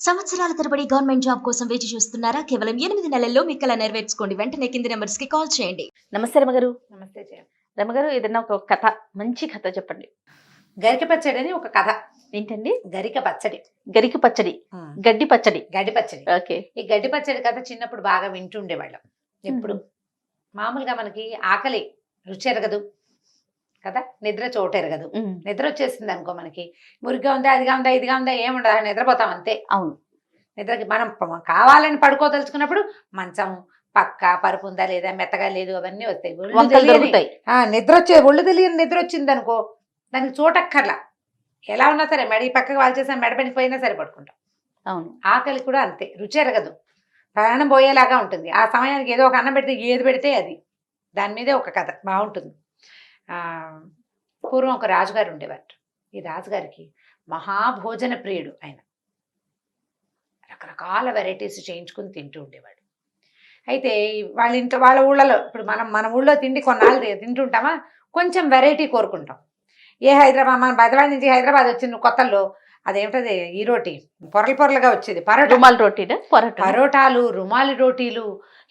సంవత్సరాల తరబడి government job కోసం వేచి చూస్తున్నారా? కేవలం 8 నెలల్లో మీ కల నెరవేర్చుకోండి. వెంటనే కింది నంబర్స్‌కి కాల్ చేయండి. నమస్తే రమగారు. నమస్తే జయ. రమగారు, ఏదన్నా ఒక కథ, మంచి కథ చెప్పండి. గరిక పచ్చడి అని ఒక కథ. ఏంటండి? గరిక పచ్చడి. గరికి పచ్చడి, గడ్డి పచ్చడి. గడ్డి పచ్చడి. ఓకే. ఈ గడ్డి పచ్చడి కథ చిన్నప్పుడు బాగా వింటుండేవాళ్ళం. ఎప్పుడు మామూలుగా మనకి ఆకలి రుచి ఎరగదు కదా, నిద్ర చోటు ఎరగదు. నిద్ర వచ్చేసింది అనుకో, మనకి మురిగ్గా ఉందా, అదిగా ఉందా, ఇదిగా ఉందా, ఏముండదు, నిద్రపోతాం అంతే. అవును. నిద్రకి మనం కావాలని పడుకోదలుచుకున్నప్పుడు మంచం పక్క పరుపు ఉందా లేదా, మెత్తగా లేదు, అవన్నీ వస్తాయి. నిద్ర ఒళ్ళు తెలియని నిద్ర వచ్చింది అనుకో, దానికి చోటక్కర్లా, ఎలా ఉన్నా సరే మెడ పక్కకు వాల్చేసా మెడపనికి పోయినా సరే పడుకుంటాం. అవును. ఆకలి కూడా అంతే, రుచి ఎరగదు, ప్రాణం పోయేలాగా ఉంటుంది. ఆ సమయానికి ఏదో ఒక అన్నం పెడితే ఏది పెడితే అది, దాని మీదే ఒక కథ బాగుంటుంది. పూర్వం ఒక రాజుగారు ఉండేవారు. ఈ రాజుగారికి మహాభోజన ప్రియుడు ఆయన. రకరకాల వెరైటీస్ చేయించుకుని తింటూ ఉండేవాడు. అయితే వాళ్ళ ఊళ్ళలో, ఇప్పుడు మన ఊళ్ళో తిండి కొన్నాళ్ళు తింటుంటామా, కొంచెం వెరైటీ కోరుకుంటాం. మన బెదవాడి నుంచి హైదరాబాద్ వచ్చిన కొత్తల్లో అదేమిటది, ఈ రోటీ పొరలుగా వచ్చేది, పరోటాలు, రుమాలి రోటీలు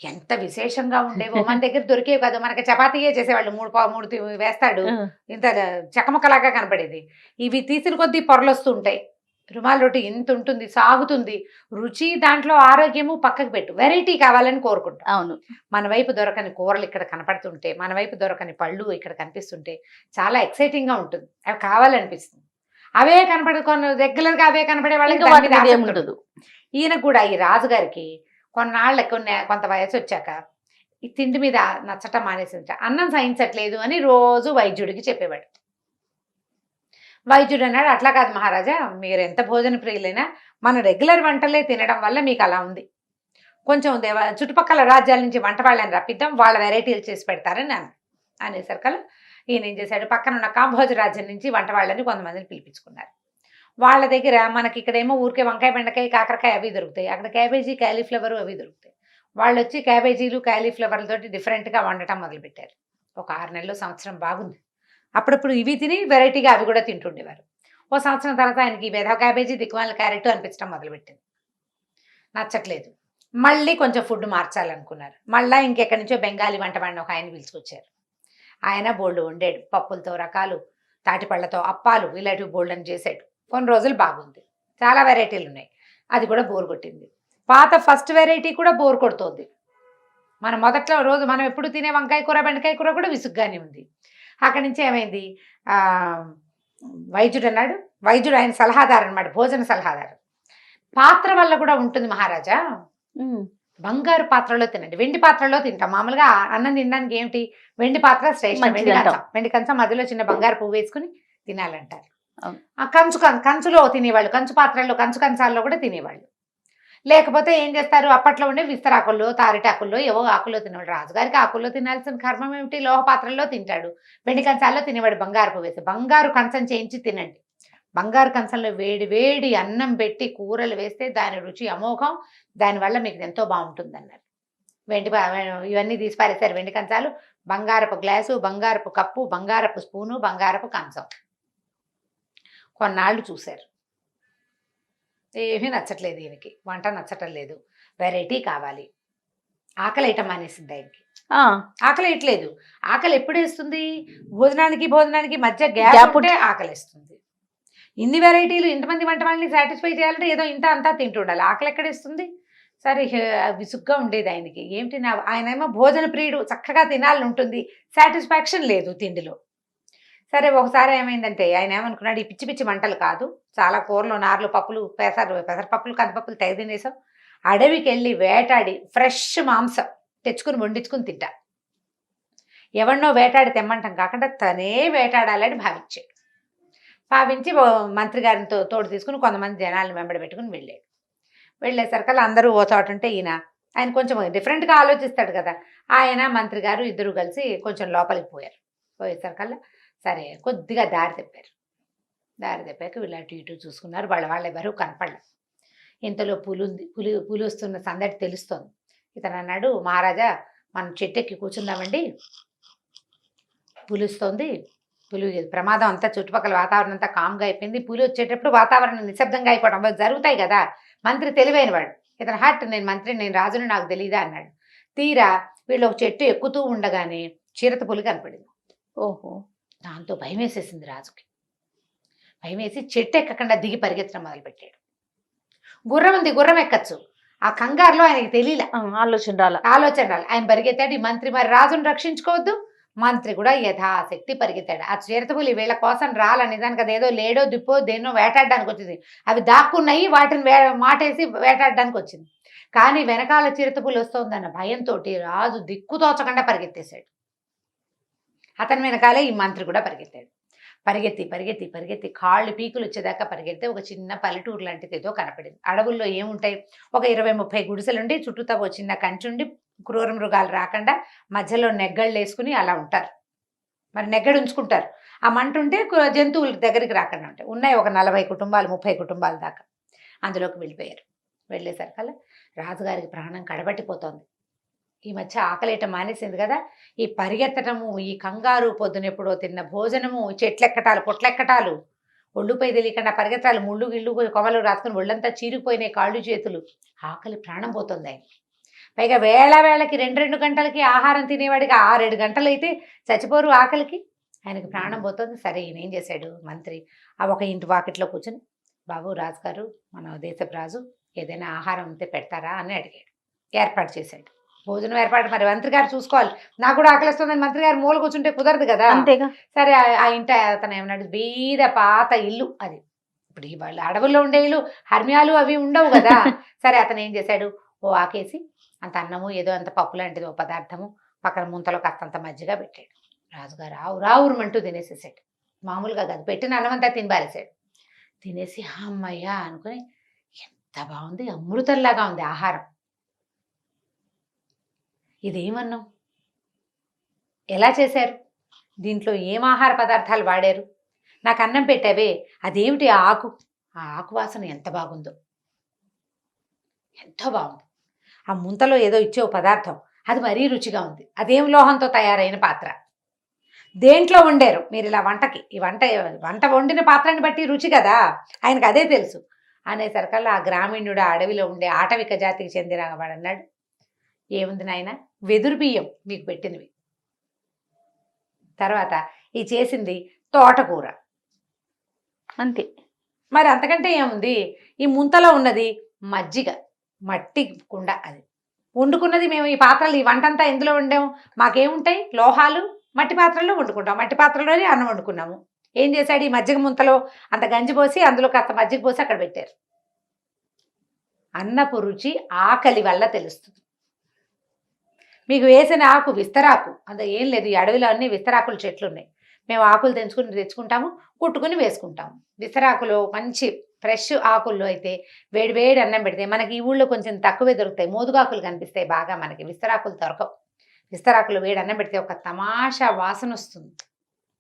ఎంత విశేషంగా ఉండేవో. మన దగ్గర దొరికేవి కాదు, మనకి చపాతీయే చేసేవాళ్ళు, మూడు వేస్తాడు, ఇంత చకమకలాగా కనపడేది. ఇవి తీసిన కొద్దీ పొరలు వస్తూ ఉంటాయి. రుమాలి రోటీ ఇంత ఉంటుంది, సాగుతుంది, రుచి, దాంట్లో ఆరోగ్యము పక్కకు పెట్టు, వెరైటీ కావాలని కోరుకుంటాం. అవును. మన వైపు దొరకని కూరలు ఇక్కడ కనపడుతుంటే, మన వైపు దొరకని పళ్ళు ఇక్కడ కనిపిస్తుంటే చాలా ఎక్సైటింగ్ గా ఉంటుంది, అవి కావాలనిపిస్తుంది. అవే రెగ్యులర్గా అవే కనపడే వాళ్ళకి ఉండదు. ఈయన కూడా, ఈ రాజుగారికి కొంత వయసు వచ్చాక ఈ తిండి మీద నచ్చటం మానేసింట, అన్నం సహించట్లేదు అని రోజు వైద్యుడికి చెప్పేవాడు. వైద్యుడు అన్నాడు, అట్లా కాదు మహారాజా, మీరు ఎంత భోజన ప్రియులైనా మన రెగ్యులర్ వంటలే తినడం వల్ల మీకు అలా ఉంది. కొంచెం చుట్టుపక్కల రాజ్యాల నుంచి వంట వాళ్ళని రప్పిద్దాం, వాళ్ళ వెరైటీలు చేసి పెడతారని అనేసరికల్లా ఈయన ఏం చేశాడు, పక్కన ఉన్న కాంభోజ రాజ్యం నుంచి వంట వాళ్ళని కొంతమందిని పిలిపించుకున్నారు. వాళ్ళ దగ్గర మనకి ఇక్కడేమో ఊరికే వంకాయ, బెండకాయ, కాకరకాయ అవి దొరుకుతాయి, అక్కడ క్యాబేజీ, క్యాలీఫ్లవర్ అవి దొరుకుతాయి. వాళ్ళు వచ్చి క్యాబేజీలు, క్యాలీఫ్లవర్లతోటి డిఫరెంట్గా వండటం మొదలుపెట్టారు. ఒక 6 నెలలు, సంవత్సరం బాగుంది. అప్పుడప్పుడు ఇవి తిని వెరైటీగా అవి కూడా తింటుండేవారు. ఓ సంవత్సరం తర్వాత ఆయనకి వెధవ క్యాబేజీ, దిక్కుమాల క్యారెట్ అనిపించడం మొదలుపెట్టింది, నచ్చట్లేదు. మళ్ళీ కొంచెం ఫుడ్ మార్చాలనుకున్నారు. మళ్ళీ ఇంకెక్కడి నుంచో బెంగాలీ వంట వాడిని ఒక ఆయన పిలుచుకొచ్చారు. ఆయన బోల్డ్ వండాడు, పప్పులతో రకాలు, తాటిపళ్ళతో అప్పాలు, ఇలాంటివి బోల్డ్ అని చేశాడు. కొన్ని రోజులు బాగుంది, చాలా వెరైటీలు ఉన్నాయి, అది కూడా బోర్ కొట్టింది. పాత ఫస్ట్ వెరైటీ కూడా బోర్ కొడుతోంది. మన మొదట్లో రోజు మనం ఎప్పుడు తినే వంకాయ కూర, బెండకాయ కూర కూడా విసుగ్గానే ఉంది. అక్కడి నుంచి ఏమైంది, వైద్యుడు అన్నాడు, వైద్యుడు ఆయన సలహాదారు అనమాట, భోజన సలహాదారు. పాత్ర వల్ల కూడా ఉంటుంది మహారాజా, బంగారు పాత్రలో తినండి, వెండి పాత్రలో తింటాం. మామూలుగా అన్నం తినడానికి ఏమిటి, వెండి పాత్ర శ్రేష్టం, వెండి కంచం మధ్యలో చిన్న బంగారు పువ్వు వేసుకుని తినాలంటారు. ఆ కంచులో తినేవాళ్ళు, కంచు పాత్రల్లో, కంచాల్లో కూడా తినేవాళ్ళు. లేకపోతే ఏం చేస్తారు, అప్పట్లో ఉండే విస్తరాకుల్లో, తారిటాకుల్లో, ఏవో ఆకుల్లో తినేవాడు. రాజుగారికి ఆకుల్లో తినాల్సిన కర్మం ఏమిటి, లోహ పాత్రల్లో తింటాడు, వెండి కంచాల్లో తినేవాడు. బంగారు పువ్వు వేసి బంగారు కంచం చేయించి తినండి. బంగారు కంచంలో వేడి వేడి అన్నం పెట్టి కూరలు వేస్తే దాని రుచి అమోఘం, దానివల్ల మీకు ఎంతో బాగుంటుంది అన్నారు. ఇవన్నీ తీసి పారేశారు, వెండి కంచాలు, బంగారపు గ్లాసు, బంగారపు కప్పు, బంగారపు స్పూను, బంగారపు కంచం. కొన్నాళ్ళు చూశారు, ఏమీ నచ్చట్లేదు ఈయనకి, వంట నచ్చటం లేదు, వెరైటీ కావాలి. ఆకలి వేయటం మానేసింది ఆయనకి, ఆకలి వేయట్లేదు. ఆకలి ఎప్పుడు వేస్తుంది, భోజనానికి మధ్య గ్యాప్ ఉంటే ఆకలి వేస్తుంది. ఇన్ని వెరైటీలు, ఇంతమంది వంట వాళ్ళని సాటిస్ఫై చేయాలంటే ఏదో ఇంత అంతా తింటుండాలి, ఆకలి ఎక్కడేస్తుంది. సరే, విసుగ్గా ఉండేది ఆయనకి. ఏమిటి, ఆయన ఏమో భోజన ప్రియుడు, చక్కగా తినాలని ఉంటుంది, సాటిస్ఫాక్షన్ లేదు తిండిలో. సరే, ఒకసారి ఏమైందంటే ఆయన ఏమనుకున్నాడు, ఈ పిచ్చి పిచ్చి వంటలు కాదు, చాలా కూరలు, నార్లు, పప్పులు, పెసరపప్పులు, కందిపప్పులు తెగ తినేసాం, అడవికి వెళ్ళి వేటాడి ఫ్రెష్ మాంసం తెచ్చుకుని వండించుకుని తింటా. ఎవరినో వేటాడి తెమ్మంటాం కాకుండా తనే వేటాడాలని భావించి మంత్రి గారిని తోడు తీసుకుని కొంతమంది జనాలను వెంబడి పెట్టుకుని వెళ్ళేసరికల్లా అందరూ ఓ చోట ఉంటే ఆయన కొంచెం డిఫరెంట్గా ఆలోచిస్తాడు కదా, ఆయన మంత్రి గారు ఇద్దరు కలిసి కొంచెం లోపలికి పోయేసరికల్లా సరే కొద్దిగా దారి తెప్పాక వీళ్ళు అటు ఇటు చూసుకున్నారు. వాళ్ళు ఎవరు కనపడలేదు. ఇంతలో పులి వస్తున్న సందడి తెలుస్తోంది. ఇతను అన్నాడు, మహారాజా మనం చెట్టెక్కి కూర్చుందామండి, పులి వస్తోంది, పులి ప్రమాదం అంతా, చుట్టుపక్కల వాతావరణం అంతా కామ్గా అయిపోయింది, పులి వచ్చేటప్పుడు వాతావరణం నిశ్శబ్దంగా అయిపోవడం జరుగుతాయి కదా, మంత్రి తెలివైనవాడు, ఇతను హట్, నేను మంత్రి, నేను రాజుని, నాకు తెలియదా అన్నాడు. తీరా వీళ్ళు ఒక చెట్టు ఎక్కుతూ ఉండగానే చిరుతపులి కనపడింది. ఓహో. దాంతో భయం వేసేసింది రాజుకి. భయం వేసి చెట్టు ఎక్కకుండా దిగి పరిగెత్తడం మొదలుపెట్టాడు. గుర్రం ఉంది, గుర్రం ఎక్కచ్చు, ఆ కంగారులో ఆయనకి తెలియలే, ఆలోచన రాల. ఆయన పరిగెత్తాడు. ఈ మంత్రి మరి రాజును రక్షించుకోవద్దు, మంత్రి కూడా యథాశక్తి పరిగెత్తాడు. ఆ చిరుతపులి వీళ్ళ కోసం రాల, నిజానికి అదేదో లేడో దిప్పో దేన్నో వేటాడడానికి వచ్చింది. అవి దాక్కున్నాయి, వాటిని మాటేసి వేటాడడానికి వచ్చింది. కానీ వెనకాల చిరుతపులి వస్తోందన్న భయంతో రాజు దిక్కుతోచకుండా పరిగెత్తేశాడు. అతని వెనకాలే ఈ మంత్రి కూడా పరిగెత్తాడు. పరిగెత్తి పరిగెత్తి పరిగెత్తి కాళ్ళు పీకులు వచ్చేదాకా పరిగెడితే ఒక చిన్న పల్లెటూరు లాంటిది ఏదో కనపడింది. అడవుల్లో ఏముంటాయి, ఒక 20-30 గుడిసెలుండి, చుట్టూతా ఒక చిన్న కంచుండి, క్రూర మృగాలు రాకుండా మధ్యలో నెగ్గళ్ళు వేసుకుని అలా ఉంటారు. మరి నెగ్గడు ఉంచుకుంటారు. ఆ మంట ఉంటే జంతువుల దగ్గరికి రాకుండా ఉంటాయి. ఉన్నాయి ఒక 40 కుటుంబాలు 30 కుటుంబాల దాకా. అందులోకి వెళ్ళిపోయారు. వెళ్ళేసరికల్లా రాజుగారికి ప్రాణం కడబట్టిపోతోంది. ఈ మధ్య ఆకలేయటం మానేసింది కదా, ఈ పరిగెత్తటము, ఈ కంగారు, పొద్దునెప్పుడో తిన్న భోజనము, చెట్లెక్కటాలు, పొట్లెక్కటాలు, ఒళ్ళుపై తెలియకుండా పరిగెత్తాలు, ముళ్ళు గిళ్ళు కొమలు రాసుకుని ఒళ్ళంతా చీరిపోయినాయి కాళ్ళు చేతులు. ఆకలి ప్రాణం పోతుంది ఆయన. పైగా వేళకి 2 గంటలకి ఆహారం తినేవాడికి 6-7 గంటలు అయితే చచ్చిపోరు ఆకలికి. ఆయనకి ప్రాణం పోతుంది. సరే, ఈయన ఏం చేశాడు మంత్రి, ఆ ఒక ఇంటి వాకిట్లో కూర్చొని, బాబు రాజుగారు, మన దేశపు రాజు, ఏదైనా ఆహారం ఉంటే పెడతారా అని అడిగాడు. ఏర్పాటు చేశాడు. భోజనం ఏర్పాటు మరి మంత్రి గారు చూసుకోవాలి. నాకు కూడా ఆకలిస్తుందని మంత్రి గారు మూల కూర్చుంటే కుదరదు కదా. అంతేగా. సరే, ఆ ఇంట అతను ఏమన్నాడు, బీద పాత ఇల్లు అది. ఇప్పుడు ఈ వాళ్ళు అడవుల్లో ఉండే ఇల్లు, హర్మ్యాలు అవి ఉండవు కదా. సరే, అతను ఏం చేశాడు, ఓ ఆకేసి అంత అన్నము, ఏదో అంత పప్పు లాంటిది ఓ పదార్థము, పక్కన ముంతలో కాస్తంత మజ్జిగ పెట్టాడు. రాజుగారు రావురమంటూ తినేసేసాడు. మామూలుగా కాదు, పెట్టిన అన్నం అంతా తినిపారేశాడు. తినేసి అమ్మయ్యా అనుకుని, ఎంత బాగుంది, అమృతంలాగా ఉంది ఆహారం, ఇదేమన్నాం, ఎలా చేశారు, దీంట్లో ఏం ఆహార పదార్థాలు వాడారు, నాకు అన్నం పెట్టావే అదేమిటి ఆకు, ఆ ఆకు వాసన ఎంత బాగుందో, ఎంతో బాగుంది. ఆ ముంతలో ఏదో ఇచ్చే పదార్థం, అది మరీ రుచిగా ఉంది, అదేం లోహంతో తయారైన పాత్ర, దేంట్లో వండారు మీరు ఇలా వంటకి, ఈ వంట వండిన పాత్రని బట్టి రుచి కదా, ఆయనకు అదే తెలుసు అనేసరికల్లా ఆ గ్రామీణుడు అడవిలో ఉండే ఆటవిక జాతికి చెందిన వాడు అన్నాడు, ఏముంది నాయన, వెదురు బియ్యం మీకు పెట్టినవి, తర్వాత ఈ చేసింది తోటకూర, అంతే. మరి అంతకంటే ఏముంది, ఈ ముంతలో ఉన్నది మజ్జిగ, మట్టి కుండ, అది వండుకున్నది మేము ఈ పాత్రలు, ఈ వంటంతా ఎందులో వండాము, మాకేముంటాయి లోహాలు, మట్టి పాత్రల్లో వండుకుంటాం, మట్టి పాత్రలోనే అన్నం వండుకున్నాము. ఏం చేశాడు, ఈ మజ్జిగ ముంతలో అంత గంజి పోసి అందులో కాస్త మజ్జిగ పోసి అక్కడ పెట్టారు. అన్నపు రుచి ఆకలి వల్ల తెలుస్తుంది. మీకు వేసిన ఆకు విస్తరాకు, అంత ఏం లేదు, ఈ అడవిలో అన్ని విస్తరాకుల చెట్లు ఉన్నాయి, మేము ఆకులు తెచ్చుకుంటాము, కుట్టుకుని వేసుకుంటాము. విస్తరాకులు మంచి ఫ్రెష్ ఆకుల్లో అయితే వేడి వేడి అన్నం పెడితే, మనకి ఈ ఊళ్ళో కొంచెం తక్కువే దొరుకుతాయి, మోదుగాకులు కనిపిస్తాయి బాగా, మనకి విస్తరాకులు దొరకవు. విస్తరాకులు వేడి అన్నం పెడితే ఒక తమాషా వాసన వస్తుంది.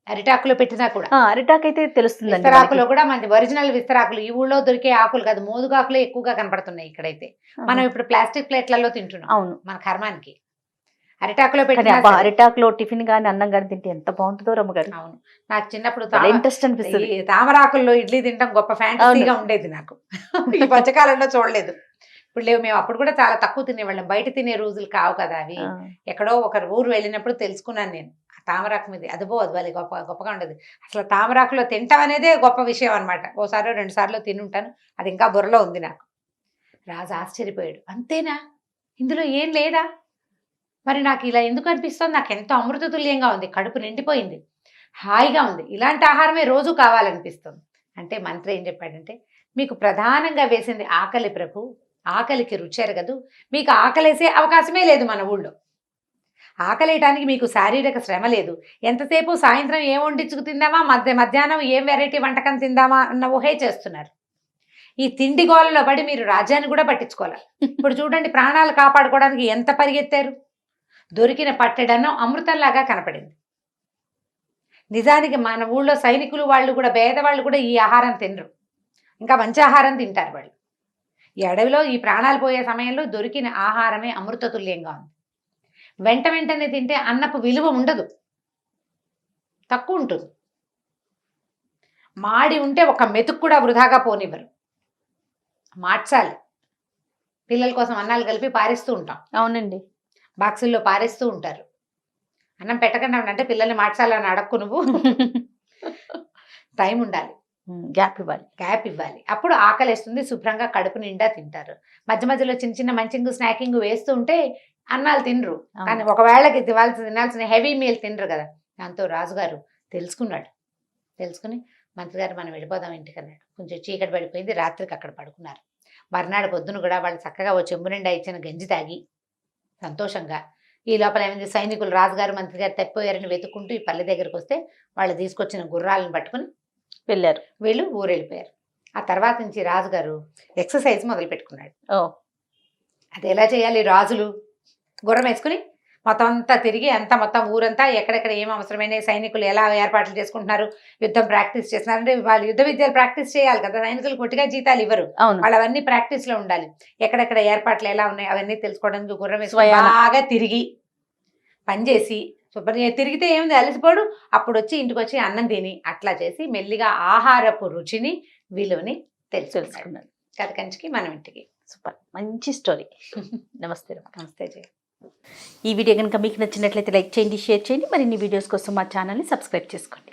అరిటాకులో పెట్టినా కూడా, అరిటాకు అయితే తెలుస్తుంది. విస్తరాకులో కూడా మంచి ఒరిజినల్ విస్తరాకులు, ఈ ఊళ్ళో దొరికే ఆకులు కాదు, మోదుగాకులే ఎక్కువగా కనపడుతున్నాయి ఇక్కడైతే. మనం ఇప్పుడు ప్లాస్టిక్ ప్లేట్లలో తింటున్నాం, అవును, మన కర్మానికి. అరిటాకులో పెట్టిన అరిటాకులో టిఫిన్ గాని అన్నం గాని తింటే ఎంత బాగుంటుందో రమ్మగారు. అవును, నాకు చిన్నప్పుడు ఇంట్రెస్ట్ అనిపిస్తుంది. తామరాకుల్లో ఇడ్లీ తినడం గొప్ప ఫ్యాంటసీగా ఉండేది నాకు. ఈ మధ్యకాలంలో చూడలేదు, ఇప్పుడు లేవు. మేము అప్పుడు కూడా చాలా తక్కువ తినేవాళ్ళం, బయట తినే రోజులు కావు కదా అవి. ఎక్కడో ఒక ఊరు వెళ్ళినప్పుడు తెలుసుకున్నాను నేను, తామరాకు మీద అదిపో అది వాళ్ళకి గొప్పగా ఉండదు. అసలు తామరాకులో తింటాం అనేదే గొప్ప విషయం అనమాట. ఓసారి 2 సార్లు తినుంటాను, అది ఇంకా బుర్రలో ఉంది నాకు. రాజు ఆశ్చర్యపోయాడు, అంతేనా, ఇందులో ఏం లేదా, మరి నాకు ఇలా ఎందుకు అనిపిస్తుంది, నాకు ఎంతో అమృత తుల్యంగా ఉంది, కడుపు నిండిపోయింది, హాయిగా ఉంది, ఇలాంటి ఆహారమే రోజు కావాలనిపిస్తుంది. అంటే మంత్రి ఏం చెప్పాడంటే, మీకు ప్రధానంగా వేసింది ఆకలి ప్రభు, ఆకలికి రుచి ఎరగదు, మీకు ఆకలేసే అవకాశమే లేదు మన ఊళ్ళో, ఆకలేయటానికి మీకు శారీరక శ్రమ లేదు, ఎంతసేపు సాయంత్రం ఏం వండించుకు తిందామా, మధ్యాహ్నం ఏం వెరైటీ వంటకం తిందామా అన్న ఊహే చేస్తున్నారు. ఈ తిండి గోలలో పడి మీరు రాజ్యాన్ని కూడా పట్టించుకోవాలి. ఇప్పుడు చూడండి, ప్రాణాలు కాపాడుకోవడానికి ఎంత పరిగెత్తారు, దొరికిన పట్టెడన్నం అమృతంలాగా కనపడింది. నిజానికి మన ఊళ్ళో సైనికులు వాళ్ళు కూడా, పేదవాళ్ళు కూడా ఈ ఆహారం తినరు, ఇంకా మంచి ఆహారం తింటారు వాళ్ళు. ఈ అడవిలో ఈ ప్రాణాలు పోయే సమయంలో దొరికిన ఆహారమే అమృతతుల్యంగా ఉంది. వెంటనే తింటే అన్నపు విలువ ఉండదు, తక్కువ ఉంటుంది. మాడి ఉంటే ఒక మెతుకు కూడా వృధాగా పోనివ్వరు, మార్చాలి. పిల్లల కోసం అన్నాలు కలిపి పారేస్తూ ఉంటాం, అవునండి. బాక్సుల్లో పారేస్తూ ఉంటారు. అన్నం పెట్టకుండా అంటే పిల్లల్ని మార్చాలని అడక్కు నువ్వు. టైం ఉండాలి, గ్యాప్ ఇవ్వాలి. గ్యాప్ ఇవ్వాలి. అప్పుడు ఆకలేస్తుంది, శుభ్రంగా కడుపు నిండా తింటారు. మధ్య మధ్యలో చిన్న చిన్న మంచింగ్ స్నాకింగ్ వేస్తూ ఉంటే అన్నాలు తినరు. అవును. కానీ ఒకవేళకి తినాల్సిన హెవీ మీల్ తినరు కదా. దాంతో రాజుగారు తెలుసుకున్నాడు. తెలుసుకుని మంత్రి గారు మనం వెళ్ళిపోదాం ఇంటికి అన్నాడు. కొంచెం చీకటి పడిపోయింది, రాత్రికి అక్కడ పడుకున్నారు. మర్నాడు పొద్దున కూడా వాళ్ళు చక్కగా ఓ చెంబు నిండా ఇచ్చిన గంజి తాగి సంతోషంగా, ఈ లోపల ఏమైంది, సైనికులు రాజుగారు మంత్రి గారు తప్పిపోయారని వెతుక్కుంటూ ఈ పల్లె దగ్గరికి వస్తే వాళ్ళు తీసుకొచ్చిన గుర్రాలను పట్టుకుని వెళ్ళారు. వీళ్ళు ఊరెళ్ళిపోయారు. ఆ తర్వాత నుంచి రాజుగారు ఎక్సర్సైజ్ మొదలు పెట్టుకున్నాడు. ఓ అది ఎలా చేయాలి, రాజులు గుర్రం వేసుకుని మొత్తం అంతా తిరిగి అంతా మొత్తం ఊరంతా ఎక్కడెక్కడ ఏం అవసరమైన సైనికులు ఎలా ఏర్పాట్లు చేసుకుంటున్నారు, యుద్ధం ప్రాక్టీస్ చేస్తున్నారు. అంటే వాళ్ళు యుద్ధ విద్యలు ప్రాక్టీస్ చేయాలి కదా, సైనికులు కొట్టిగా జీతాలు ఇవ్వరు, అవును. వాళ్ళు అవన్నీ ప్రాక్టీస్ లో ఉండాలి. ఎక్కడెక్కడ ఏర్పాట్లు ఎలా ఉన్నాయి అవన్నీ తెలుసుకోవడానికి గుర్రం వేసుకుని స్వయాన. బాగా తిరిగి పనిచేసి తిరిగితే ఏముంది అలసిపోడు. అప్పుడు వచ్చి ఇంటికి వచ్చి అన్నం తిని అట్లా చేసి మెల్లిగా ఆహారపు రుచిని విలువని తెలుసుకున్నాడు. తెలుసుకున్నాడు. కథ కంచికి మనం ఇంటికి. సూపర్, మంచి స్టోరీ. నమస్తే. నమస్తే జయ. ఈ వీడియో కనుక మీకు నచ్చినట్లయితే లైక్ చేయండి, షేర్ చేయండి. మరిన్ని వీడియోస్ కోసం మా ఛానల్ని సబ్స్క్రైబ్ చేసుకోండి.